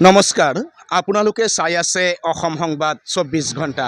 নমস্কাৰ আপোনালোকে চাই আছে অসম সংবাদ ২৪ ঘণ্টা।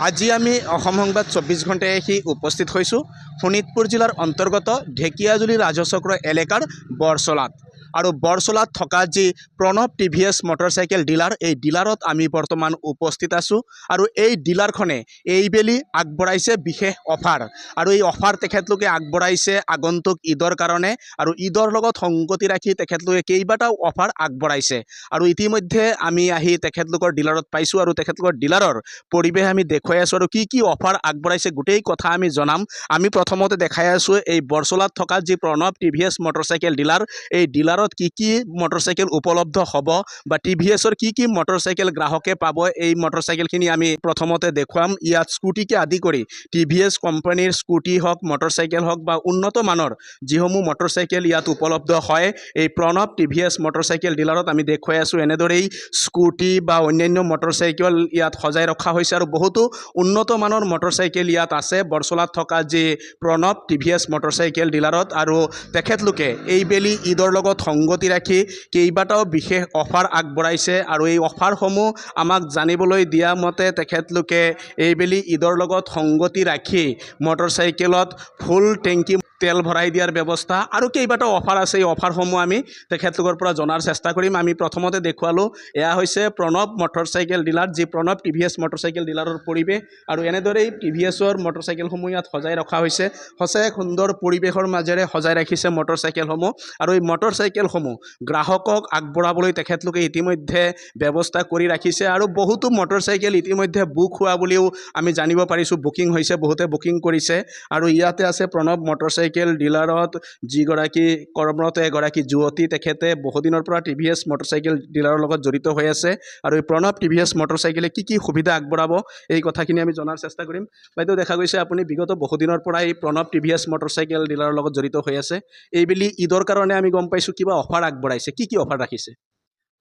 আজি আমি অসম সংবাদ ২৪ ঘণ্টায় আহি উপস্থিত হৈছোঁ শোণিতপুৰ জিলাৰ অন্তৰ্গত ঢেকিয়াজুলি ৰাজচক্ৰ এলেকাৰ বৰচলাত। আৰু বৰচলাত থকা যি প্ৰণৱ টিভিএছ মটৰচাইকেল ডিলাৰ, এই ডিলাৰত আমি বৰ্তমান উপস্থিত আছোঁ। আৰু এই ডিলাৰখনে এইবেলি আগবঢ়াইছে বিশেষ অফাৰ। আৰু এই অফাৰ তেখেতলোকে আগবঢ়াইছে আগন্তুক ঈদৰ কাৰণে। আৰু ঈদৰ লগত সংগতি ৰাখি তেখেতলোকে কেইবাটাও অফাৰ আগবঢ়াইছে। আৰু ইতিমধ্যে আমি আহি তেখেতলোকৰ ডিলাৰত পাইছোঁ আৰু তেখেতলোকৰ ডিলাৰৰ পৰিৱেশ আমি দেখুৱাই আছোঁ। আৰু কি অফাৰ আগবঢ়াইছে গোটেই কথা আমি জনাম। আমি প্ৰথমতে দেখাই আছোঁ এই বৰচলাত থকা যি প্ৰণৱ টিভিএছ মটৰচাইকেল ডিলাৰ, এই ডিলাৰত কি মটৰচাইকেল উপলব্ধ হ'ব বা টিভিএছৰ কি মটৰচাইকেল গ্ৰাহকে পাব, এই মটৰচাইকেলখিনি আমি প্ৰথমতে দেখুৱাম। ইয়াত স্কুটিকে আদি কৰি টিভিএছ কোম্পানীৰ স্কুটি হওক, মটৰচাইকেল হওক বা উন্নত মানৰ যিসমূহ মটৰচাইকেল ইয়াত উপলব্ধ হয়, এই প্ৰণৱ টিভিএছ মটৰচাইকেল ডিলাৰত আমি দেখুৱাই আছোঁ। এনেদৰেই স্কুটি বা অন্যান্য মটৰচাইকেল ইয়াত সজাই ৰখা হৈছে আৰু বহুতো উন্নত মানৰ মটৰচাইকেল ইয়াত আছে বৰচলাত থকা যি প্ৰণৱ টিভিএছ মটৰচাইকেল ডিলাৰত। আৰু তেখেতলোকে এইবেলি ঈদৰ লগত সংগতি ৰাখি কেইবাটাও বিশেষ অফাৰ আগবঢ়াইছে। আৰু এই অফাৰসমূহ আমাক জানিবলৈ দিয়া মতে তেখেতলোকে এইবেলি ঈদৰ লগত সংগতি ৰাখি মটৰচাইকেলত ফুল টেংকি তেল ভৰাই দিয়াৰ ব্যৱস্থা আৰু কেইবাটাও অফাৰ আছে। এই অফাৰসমূহ আমি তেখেতলোকৰ পৰা জনাৰ চেষ্টা কৰিম। আমি প্ৰথমতে দেখুৱালোঁ, এয়া হৈছে প্ৰণৱ মটৰচাইকেল ডিলাৰ, যি প্ৰণৱ টিভিএছ মটৰচাইকেল ডিলাৰৰ পৰিৱেশ। আৰু এনেদৰেই টিভিএছৰ মটৰচাইকেলসমূহ ইয়াত সজাই ৰখা হৈছে। সঁচাই এক সুন্দৰ পৰিৱেশৰ মাজেৰে সজাই ৰাখিছে মটৰচাইকেলসমূহ। আৰু এই মটৰচাইকেলসমূহ গ্ৰাহকক আগবঢ়াবলৈ তেখেতলোকে ইতিমধ্যে ব্যৱস্থা কৰি ৰাখিছে। আৰু বহুতো মটৰচাইকেল ইতিমধ্যে বুক হোৱা বুলিও আমি জানিব পাৰিছোঁ, বুকিং হৈছে, বহুতে বুকিং কৰিছে। আৰু ইয়াতে আছে প্ৰণৱ মটৰচাইকেল ডিলাৰত যিগৰাকী কৰ্মৰত এগৰাকী যুৱতী, তেখেতে বহুদিনৰ পৰা টিভিএছ মটৰচাইকেল ডিলাৰৰ লগত জড়িত হৈ আছে। আৰু এই প্ৰণৱ টিভিএছ মটৰচাইকেলে কি সুবিধা আগবঢ়াব এই কথাখিনি আমি জনাৰ চেষ্টা কৰিম। বাইদেউ, দেখা গৈছে আপুনি বিগত বহুদিনৰ পৰা এই প্ৰণৱ টিভিএছ মটৰচাইকেল ডিলাৰৰ লগত জড়িত হৈ আছে। এইবেলি ঈদৰ কাৰণে আমি গম পাইছোঁ কিবা অফাৰ আগবঢ়াইছে, কি অফাৰ ৰাখিছে?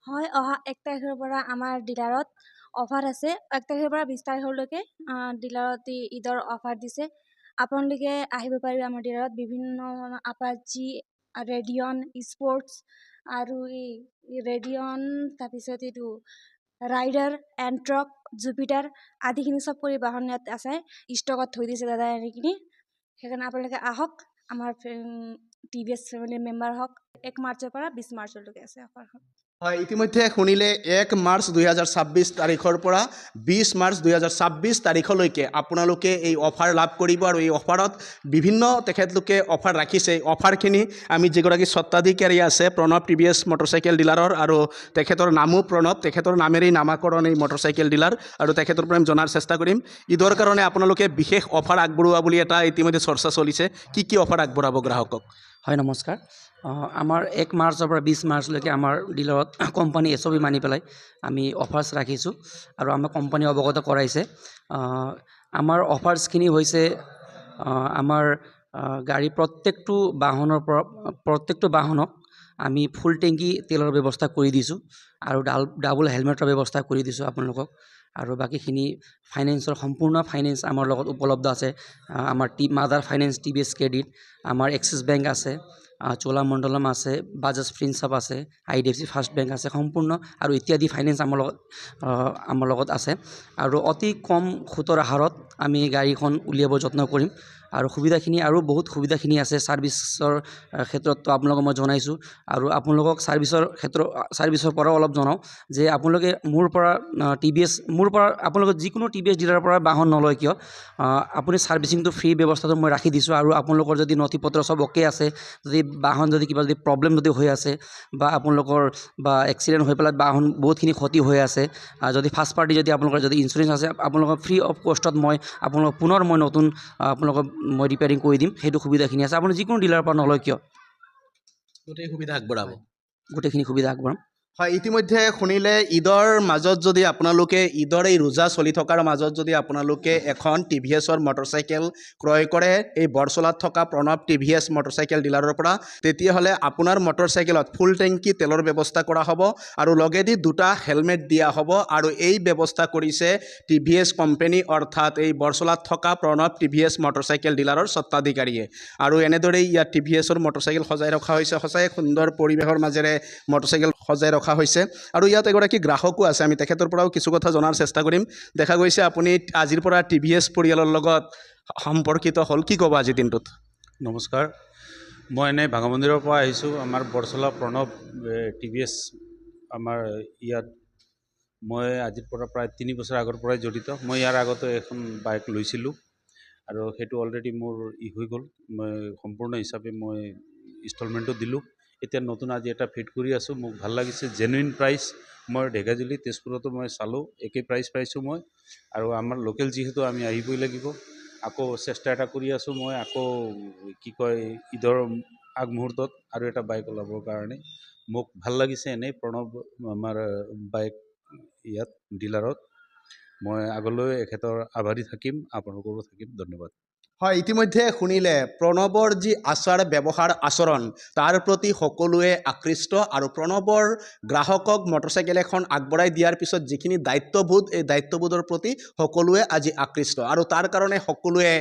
হয়, অহা 1 তাৰিখৰ পৰা আমাৰ ডিলাৰত অফাৰ আছে। 1 তাৰিখৰ পৰা 20 তাৰিখলৈকে ডিলাৰত ঈদৰ অফাৰ দিছে। আপোনালোকে আহিব পাৰিব আমাৰ ডিলাৰত। বিভিন্ন আপাচি, ৰেডিয়ন স্পৰ্টছ আৰু এই ৰেডিয়ন, তাৰপিছত এইটো ৰাইডাৰ, এণ্ট্ৰক, জুপিটাৰ আদিখিনি চব পৰিবহণ ইয়াত আছে, ষ্টকত থৈ দিছে দাদা এনেখিনি। সেইকাৰণে আপোনালোকে আহক, আমাৰ টিভিএছ ফেমিলিৰ মেম্বাৰ হওক। 1 মাৰ্চৰ পৰা 20 মাৰ্চলৈকে আছে অফাৰখন। হয়, ইতিমধ্যে শুনিলে 1 মাৰ্চ 2026 তাৰিখৰ পৰা 20 মাৰ্চ 2026 তাৰিখলৈকে আপোনালোকে এই অফাৰ লাভ কৰিব। আৰু এই অফাৰত বিভিন্ন তেখেতলোকে অফাৰ ৰাখিছে। এই অফাৰখিনি আমি যিগৰাকী স্বত্বাধিকাৰী আছে প্ৰণৱ টিভিএছ মটৰচাইকেল ডিলাৰৰ, আৰু তেখেতৰ নামো প্ৰণৱ, তেখেতৰ নামেৰেই নামাকৰণ এই মটৰচাইকেল ডিলাৰ। আৰু তেখেতৰ পৰা আমি জনাৰ চেষ্টা কৰিম। ঈদৰ কাৰণে আপোনালোকে বিশেষ অফাৰ আগবঢ়োৱা বুলি এটা ইতিমধ্যে চৰ্চা চলিছে, কি অফাৰ আগবঢ়াব গ্ৰাহকক? হয়, নমস্কাৰ। আমাৰ 1 মাৰ্চৰ পৰা 20 মাৰ্চলৈকে আমাৰ ডিলাৰত কোম্পানী SOP মানি পেলাই আমি অফাৰ্ছ ৰাখিছোঁ। আৰু আমাৰ কোম্পানী অৱগত কৰাইছে। আমাৰ অফাৰ্ছখিনি হৈছে, আমাৰ গাড়ী প্ৰত্যেকটো বাহনক আমি ফুল টেংকি তেলৰ ব্যৱস্থা কৰি দিছোঁ। আৰু ডাবল হেলমেটৰ ব্যৱস্থা কৰি দিছোঁ আপোনালোকক। আৰু বাকীখিনি ফাইনেন্সৰ সম্পূৰ্ণ ফাইনেন্স আমাৰ লগত উপলব্ধ আছে। আমাৰ মাদাৰ ফাইনেন্স, টিভিএছ ক্ৰেডিট, আমাৰ এক্সিছ বেংক আছে, চোলামণ্ডলম আছে, বাজাজ ফিনচাৰ্ভ আছে, IDFC ফাৰ্ষ্ট বেংক আছে সম্পূৰ্ণ, আৰু ইত্যাদি ফাইনেন্স আমাৰ লগত আছে। আৰু অতি কম সুতৰ হাৰত আমি গাড়ীখন উলিয়াব যত্ন কৰিম। আৰু সুবিধাখিনি, আৰু বহুত সুবিধাখিনি আছে। ছাৰ্ভিচৰ ক্ষেত্ৰততো আপোনালোকক মই জনাইছোঁ। আৰু আপোনালোকক ছাৰ্ভিচৰ পৰাও অলপ জনাওঁ যে আপোনালোকে মোৰ পৰা আপোনালোকে যিকোনো টিভিএছ ডিলাৰৰ পৰা বাহন নলয় কিয়, আপুনি ছাৰ্ভিচিংটো ফ্ৰী ব্যৱস্থাটো মই ৰাখি দিছোঁ। আৰু আপোনালোকৰ যদি নথি পত্ৰ চব অ'কে আছে, যদি বাহন কিবা প্ৰব্লেম হৈ আছে, বা আপোনালোকৰ এক্সিডেণ্ট হৈ পেলাই বাহন বহুতখিনি ক্ষতি হৈ আছে, যদি ফাৰ্ষ্ট পাৰ্টি যদি আপোনালোকৰ যদি ইঞ্চুৰেঞ্চ আছে, আপোনালোকৰ ফ্ৰী অফ কষ্টত মই আপোনালোকক পুনৰ নতুন আপোনালোকক মই ৰিপেয়াৰিং কৰি দিম। সেইটো সুবিধাখিনি আছে। আপুনি যিকোনো ডিলাৰৰ পৰা নলয় কিয় গোটেই সুবিধা আগবঢ়াব, গোটেইখিনি সুবিধা আগবঢ়াম। হয়, ইতিমধ্যে শুনিলে ঈদৰ মাজত যদি আপোনালোকে ঈদৰ এই ৰোজা চলি থকাৰ মাজত যদি আপোনালোকে এখন টিভিএছৰ মটৰচাইকেল ক্ৰয় কৰে এই বৰচলাত থকা প্ৰণৱ টিভিএছ মটৰচাইকেল ডিলাৰৰ পৰা, তেতিয়াহ'লে আপোনাৰ মটৰচাইকেলত ফুল টেংকি তেলৰ ব্যৱস্থা কৰা হ'ব। আৰু লগেদি 2টা হেলমেট দিয়া হ'ব। আৰু এই ব্যৱস্থা কৰিছে টিভিএছ কোম্পানী, অৰ্থাৎ এই বৰচলাত থকা প্ৰণৱ টিভিএছ মটৰচাইকেল ডিলাৰৰ স্বত্বাধিকাৰীয়ে। আৰু এনেদৰেই ইয়াত টিভিএছৰ মটৰচাইকেল সজাই ৰখা হৈছে। সঁচাই সুন্দৰ পৰিৱেশৰ মাজেৰে মটৰচাইকেল সজাই ৰখা ৰখা হৈছে আৰু ইয়াত এগৰাকী গ্ৰাহকো আছে আমি তেখেতৰ পৰাও কিছু কথা জনাৰ চেষ্টা কৰিম দেখা গৈছে আপুনি আজিৰ পৰা TVS পৰিয়ালৰ লগত সম্পৰ্কিত হ'ল কি ক'ব আজি দিনটোত নমস্কাৰ মই এনেই ভাঙামন্দিৰৰ পৰা আহিছোঁ আমাৰ বৰচলা প্ৰণৱ TVS আমাৰ ইয়াত মই আজিৰ পৰা প্ৰায় 3 বছৰ আগৰ পৰাই জড়িত মই ইয়াৰ আগতে এখন বাইক লৈছিলোঁ আৰু সেইটো অলৰেডি মোৰ হৈ গ'ল মই সম্পূৰ্ণ হিচাপে মই ইনষ্টলমেণ্টটো দিলোঁ এতিয়া নতুন আজি এটা ফিট কৰি আছোঁ মোক ভাল লাগিছে জেনুইন প্ৰাইচ মই ঢেকাজুলি তেজপুৰতো মই চালোঁ একেই প্ৰাইচ পাইছোঁ মই আৰু আমাৰ লোকেল যিহেতু আমি আহিবই লাগিব আকৌ চেষ্টা এটা কৰি আছোঁ মই আকৌ কি কয় ঈদৰ আগমুহূৰ্তত আৰু এটা বাইক ওলাবৰ কাৰণে মোক ভাল লাগিছে এনেই প্ৰণৱ আমাৰ বাইক ইয়াত ডিলাৰত মই আগলৈ এখেতৰ আভাৰী থাকিম আপোনালোকৰো থাকিম ধন্যবাদ হয় ইতিমধ্যে শুনিলে প্ৰণৱৰ যি আচাৰ ব্যৱহাৰ আচৰণ তাৰ প্ৰতি সকলোৱে আকৃষ্ট আৰু প্ৰণৱৰ গ্ৰাহকক মটৰচাইকেল এখন আগবঢ়াই দিয়াৰ পিছত যিখিনি দায়িত্ববোধ এই দায়িত্ববোধৰ প্ৰতি সকলোৱে আজি আকৃষ্ট আৰু তাৰ কাৰণে সকলোৱে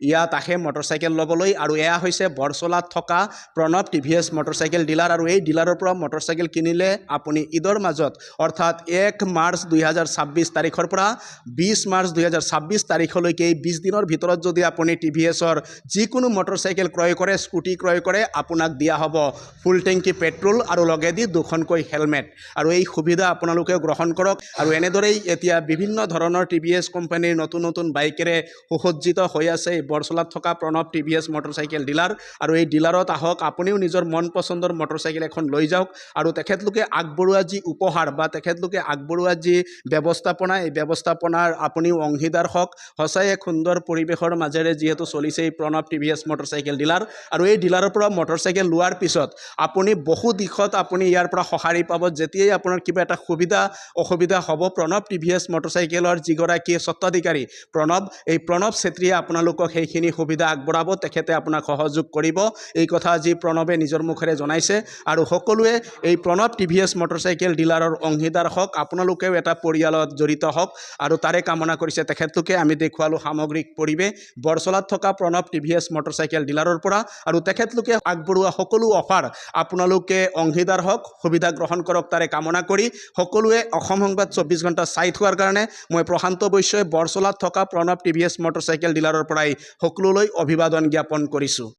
ইয়াত আহে মটৰচাইকেল ল'বলৈ আৰু এয়া হৈছে বৰচলাত থকা প্ৰণৱ TVS মটৰচাইকেল ডিলাৰ আৰু এই ডিলাৰৰ পৰা মটৰচাইকেল কিনিলে আপুনি ঈদৰ মাজত অৰ্থাৎ 1 মাৰ্চ 2026 তাৰিখৰ পৰা 20 মাৰ্চ 2026 তাৰিখলৈকে এই 20 দিনৰ ভিতৰত যদি আপুনি TVSৰ যিকোনো মটৰচাইকেল ক্ৰয় কৰে স্কুটি ক্ৰয় কৰে আপোনাক দিয়া হ'ব ফুল টেংকি পেট্ৰল আৰু লগেদি দুখনকৈ হেলমেট আৰু এই সুবিধা আপোনালোকে গ্ৰহণ কৰক আৰু এনেদৰেই এতিয়া বিভিন্ন ধৰণৰ TVS কোম্পানীৰ নতুন নতুন বাইকেৰে সুসজ্জিত হৈ আছে এই বৰচলাত থকা প্ৰণৱ TVS মটৰচাইকেল ডিলাৰ আৰু এই ডিলাৰত আহক আপুনিও নিজৰ মন পচন্দৰ মটৰচাইকেল এখন লৈ যাওক আৰু তেখেতলোকে আগবঢ়োৱা যি উপহাৰ বা তেখেতলোকে আগবঢ়োৱা যি ব্যৱস্থাপনা এই ব্যৱস্থাপনাৰ আপুনিও অংশীদাৰ হওক সঁচাই এক সুন্দৰ পৰিৱেশৰ মাজেৰে যিহেতু চলিছে এই প্ৰণৱ TVS মটৰচাইকেল ডিলাৰ আৰু এই ডিলাৰৰ পৰা মটৰচাইকেল লোৱাৰ পিছত আপুনি বহু দিশত আপুনি ইয়াৰ পৰা সঁহাৰি পাব যেতিয়াই আপোনাৰ কিবা এটা সুবিধা অসুবিধা হ'ব প্ৰণৱ TVS মটৰচাইকেলৰ যিগৰাকী স্বত্বাধিকাৰী এই প্ৰণৱ চেত্ৰীয়ে আপোনালোকক সেইখিনি সুবিধা আগবঢ়াব তেখেতে আপোনাক সহযোগ কৰিব এই কথা আজি প্ৰণৱে নিজৰ মুখেৰে জনাইছে আৰু সকলোৱে এই প্ৰণৱ TVS মটৰচাইকেল ডিলাৰৰ অংশীদাৰ হওক আপোনালোকেও এটা পৰিয়ালত জড়িত হওক আৰু তাৰে কামনা কৰিছে তেখেতলোকে আমি দেখুৱালোঁ সামগ্ৰিক পৰিৱেশ বৰচলাত থকা প্ৰণৱ TVS মটৰচাইকেল ডিলাৰৰ পৰা আৰু তেখেতলোকে আগবঢ়োৱা সকলো অফাৰ আপোনালোকে অংশীদাৰ হওক সুবিধা গ্ৰহণ কৰক তাৰে কামনা কৰি সকলোৱে অসম সংবাদ 24 ঘণ্টা চাই থোৱাৰ কাৰণে মই প্ৰশান্ত বৈশ্যই বৰচলাত থকা প্ৰণৱ TVS মটৰচাইকেল ডিলাৰৰ পৰাই সকলোলৈ অভিবাদন জ্ঞাপন কৰিছোঁ